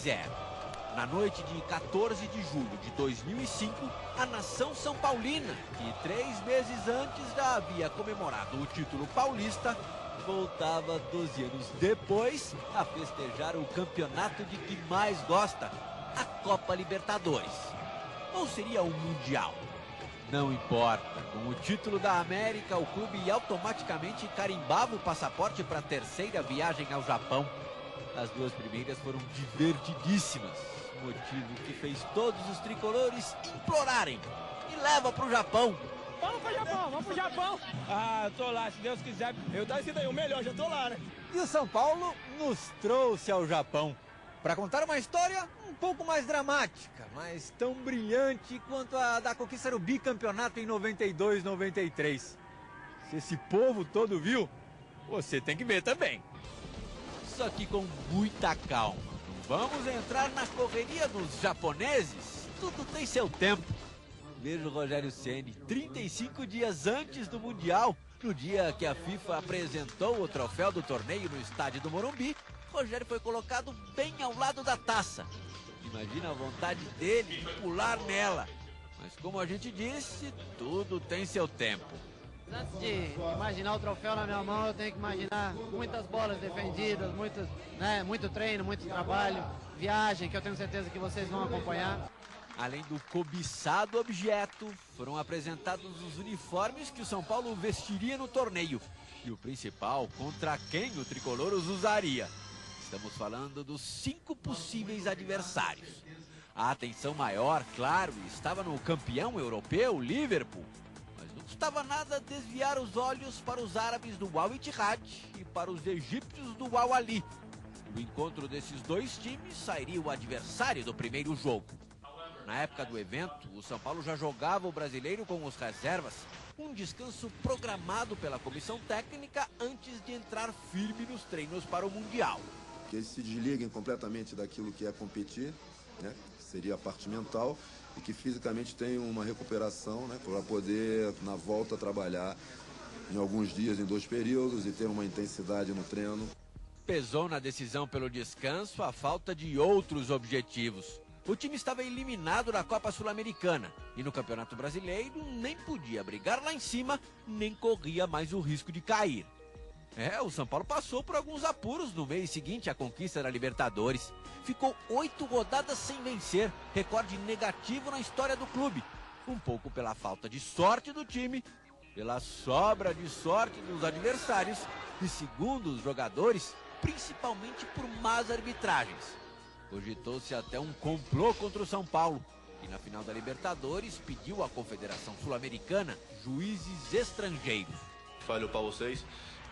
0. Na noite de 14 de julho de 2005, a nação São Paulina, que 3 meses antes já havia comemorado o título paulista, voltava 12 anos depois a festejar o campeonato de que mais gosta, a Copa Libertadores. Ou seria o Mundial? Não importa, com o título da América, o clube automaticamente carimbava o passaporte para a terceira viagem ao Japão. As 2 primeiras foram divertidíssimas, motivo que fez todos os tricolores implorarem: me leva pro Japão. Vamos pro Japão, vamos pro Japão. Ah, eu tô lá, se Deus quiser. Eu tô sendo aí o melhor, já tô lá, né? E o São Paulo nos trouxe ao Japão para contar uma história um pouco mais dramática, mas tão brilhante quanto a da conquista do bicampeonato em 92, 93. Se esse povo todo viu, você tem que ver também. Só que com muita calma. Vamos entrar na correria dos japoneses? Tudo tem seu tempo. Veja o Rogério Ceni, 35 dias antes do Mundial, no dia que a FIFA apresentou o troféu do torneio no estádio do Morumbi, Rogério foi colocado bem ao lado da taça. Imagina a vontade dele de pular nela. Mas como a gente disse, tudo tem seu tempo. Antes de imaginar o troféu na minha mão, eu tenho que imaginar muitas bolas defendidas, muito treino, muito trabalho, viagem, que eu tenho certeza que vocês vão acompanhar. Além do cobiçado objeto, foram apresentados os uniformes que o São Paulo vestiria no torneio. E o principal, contra quem o tricolor os usaria. Estamos falando dos 5 possíveis adversários. A atenção maior, claro, estava no campeão europeu, Liverpool. Mas não custava nada desviar os olhos para os árabes do Al Ittihad e para os egípcios do Al Ahly. Do encontro desses 2 times sairia o adversário do primeiro jogo. Na época do evento, o São Paulo já jogava o Brasileiro com os reservas, um descanso programado pela comissão técnica antes de entrar firme nos treinos para o Mundial. Que eles se desliguem completamente daquilo que é competir, né? Seria a parte mental, e que fisicamente tenham uma recuperação, né? Para poder, na volta, trabalhar em alguns dias, em 2 períodos, e ter uma intensidade no treino. Pesou na decisão pelo descanso a falta de outros objetivos. O time estava eliminado da Copa Sul-Americana e no Campeonato Brasileiro nem podia brigar lá em cima, nem corria mais o risco de cair. O São Paulo passou por alguns apuros no mês seguinte à conquista da Libertadores. Ficou 8 rodadas sem vencer, recorde negativo na história do clube. Um pouco pela falta de sorte do time, pela sobra de sorte dos adversários e, segundo os jogadores, principalmente por más arbitragens. Cogitou-se até um complô contra o São Paulo, que na final da Libertadores pediu à Confederação Sul-Americana juízes estrangeiros. Falo para vocês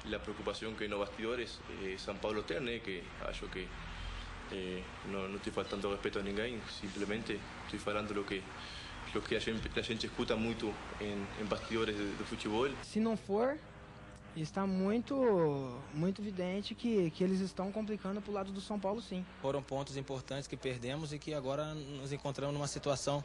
a preocupação que nos bastidores São Paulo tem, né? Que acho que não estou faltando respeito a ninguém, simplesmente estou falando o que a gente escuta muito em bastidores do futebol. Se não for, está muito evidente que eles estão complicando para o lado do São Paulo, sim. Foram pontos importantes que perdemos e que agora nos encontramos numa situação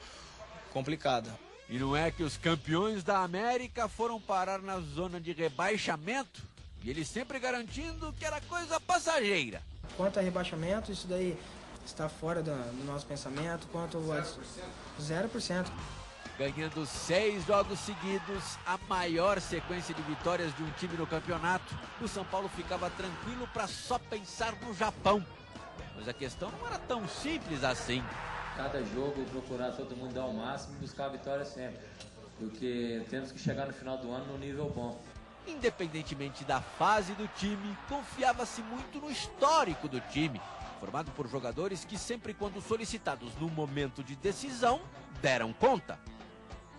complicada. E não é que os campeões da América foram parar na zona de rebaixamento? E eles sempre garantindo que era coisa passageira. Quanto a rebaixamento, isso daí está fora do nosso pensamento. Quanto a 0%. Ganhando 6 jogos seguidos, a maior sequência de vitórias de um time no campeonato, o São Paulo ficava tranquilo para só pensar no Japão. Mas a questão não era tão simples assim. Cada jogo procurar todo mundo dar o máximo e buscar a vitória sempre. Porque temos que chegar no final do ano no nível bom. Independentemente da fase do time, confiava-se muito no histórico do time, formado por jogadores que sempre quando solicitados no momento de decisão, deram conta.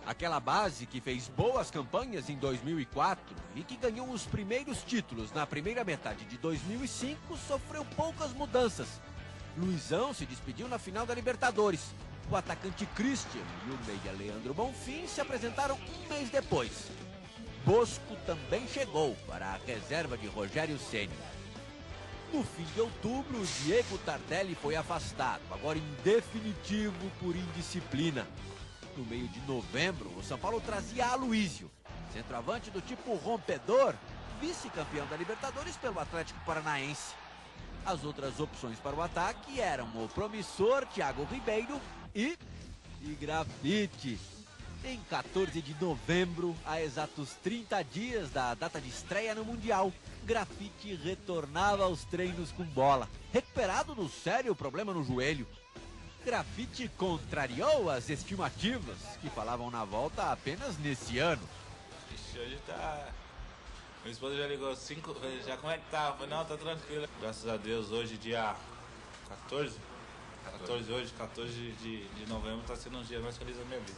Aquela base que fez boas campanhas em 2004 e que ganhou os primeiros títulos na primeira metade de 2005 sofreu poucas mudanças. Luizão se despediu na final da Libertadores. O atacante Christian e o meia Leandro Bonfim se apresentaram um mês depois. Bosco também chegou para a reserva de Rogério Ceni. No fim de outubro, Diego Tardelli foi afastado, agora em definitivo por indisciplina. No meio de novembro, o São Paulo trazia Aloísio, centroavante do tipo rompedor, vice-campeão da Libertadores pelo Atlético Paranaense. As outras opções para o ataque eram o promissor Thiago Ribeiro e Grafite. Em 14 de novembro, a exatos 30 dias da data de estreia no Mundial, Grafite retornava aos treinos com bola, recuperado do sério problema no joelho. Grafite contrariou as estimativas, que falavam na volta apenas nesse ano. Hoje tá... Minha esposa já ligou 5, já como é que tá? Eu falei, não, tá tranquilo. Graças a Deus, hoje dia 14 de novembro, tá sendo um dia mais feliz da minha vida.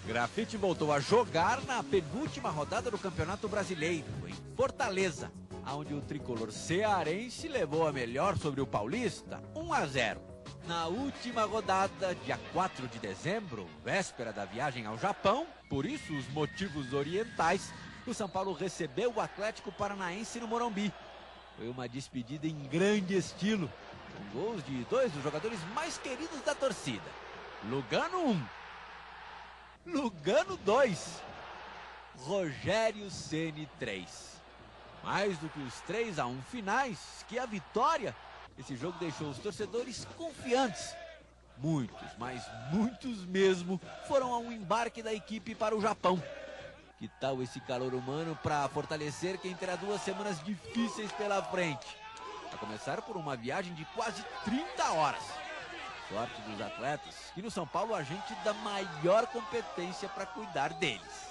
Grafite voltou a jogar na penúltima rodada do Campeonato Brasileiro, em Fortaleza, onde o tricolor cearense levou a melhor sobre o paulista, 1-0. Na última rodada, dia 4 de dezembro, véspera da viagem ao Japão, por isso os motivos orientais, o São Paulo recebeu o Atlético Paranaense no Morumbi. Foi uma despedida em grande estilo, com gols de dois dos jogadores mais queridos da torcida. Lugano 1, Lugano 2, Rogério Ceni 3. Mais do que os 3-1 finais, que a vitória, esse jogo deixou os torcedores confiantes. Muitos, mas muitos mesmo, foram ao embarque da equipe para o Japão. Que tal esse calor humano para fortalecer quem terá 2 semanas difíceis pela frente? A começar por uma viagem de quase 30 horas. Sorte dos atletas, que no São Paulo a gente dá maior competência para cuidar deles.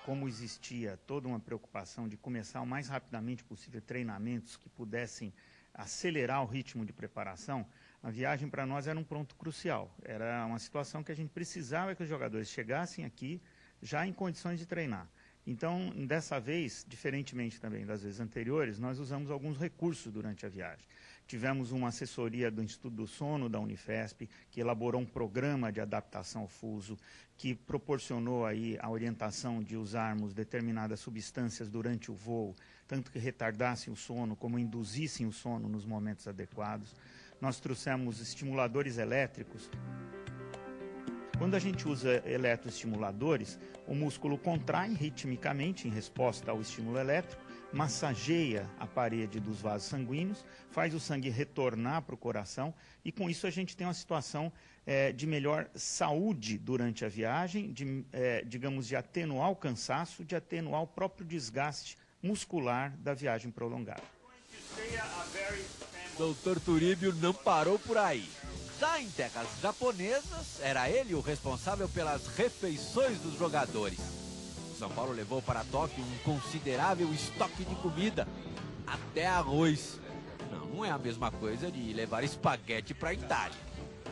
Como existia toda uma preocupação de começar o mais rapidamente possível treinamentos que pudessem acelerar o ritmo de preparação, a viagem para nós era um ponto crucial. Era uma situação que a gente precisava que os jogadores chegassem aqui já em condições de treinar. Então, dessa vez, diferentemente também das vezes anteriores, nós usamos alguns recursos durante a viagem. Tivemos uma assessoria do Instituto do Sono da Unifesp, que elaborou um programa de adaptação ao fuso, que proporcionou aí a orientação de usarmos determinadas substâncias durante o voo, tanto que retardassem o sono, como induzissem o sono nos momentos adequados. Nós trouxemos estimuladores elétricos. Quando a gente usa eletroestimuladores, o músculo contrai ritmicamente em resposta ao estímulo elétrico, massageia a parede dos vasos sanguíneos, faz o sangue retornar para o coração e com isso a gente tem uma situação de melhor saúde durante a viagem, digamos, de atenuar o cansaço, de atenuar o próprio desgaste muscular da viagem prolongada. Doutor Turíbio não parou por aí. Já em terras japonesas, era ele o responsável pelas refeições dos jogadores. O São Paulo levou para Tóquio um considerável estoque de comida, até arroz. Não é a mesma coisa de levar espaguete para a Itália.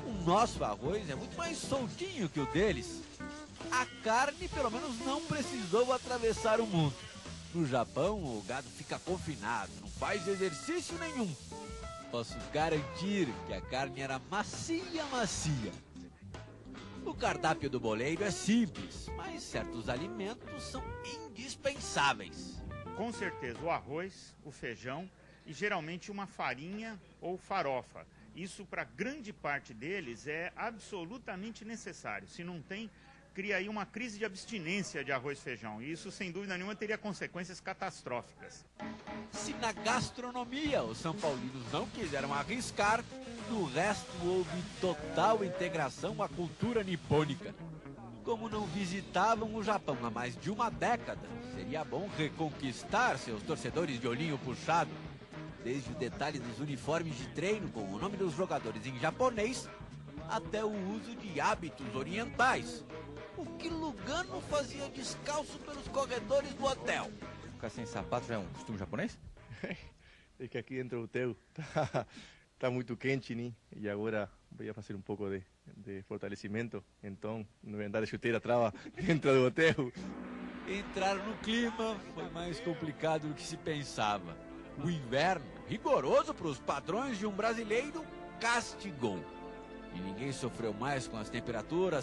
O nosso arroz é muito mais soltinho que o deles. A carne, pelo menos, não precisou atravessar o mundo. No Japão, o gado fica confinado, não faz exercício nenhum. Posso garantir que a carne era macia. O cardápio do boleiro é simples, mas certos alimentos são indispensáveis. Com certeza o arroz, o feijão e geralmente uma farinha ou farofa. Isso para grande parte deles é absolutamente necessário. Se não tem, cria aí uma crise de abstinência de arroz e feijão. E isso, sem dúvida nenhuma, teria consequências catastróficas. Se na gastronomia os são paulinos não quiseram arriscar, no resto houve total integração à cultura nipônica. Como não visitavam o Japão há mais de uma década, seria bom reconquistar seus torcedores de olhinho puxado. Desde o detalhe dos uniformes de treino com o nome dos jogadores em japonês, até o uso de hábitos orientais. O que Lugano fazia descalço pelos corredores do hotel. Ficar sem sapato já é um costume japonês? É que aqui dentro do hotel tá muito quente, né? E agora vou fazer um pouco de fortalecimento, então não vou andar de chuteira trava dentro do hotel. Entrar no clima foi mais complicado do que se pensava. O inverno, rigoroso para os padrões de um brasileiro, castigou. E ninguém sofreu mais com as temperaturas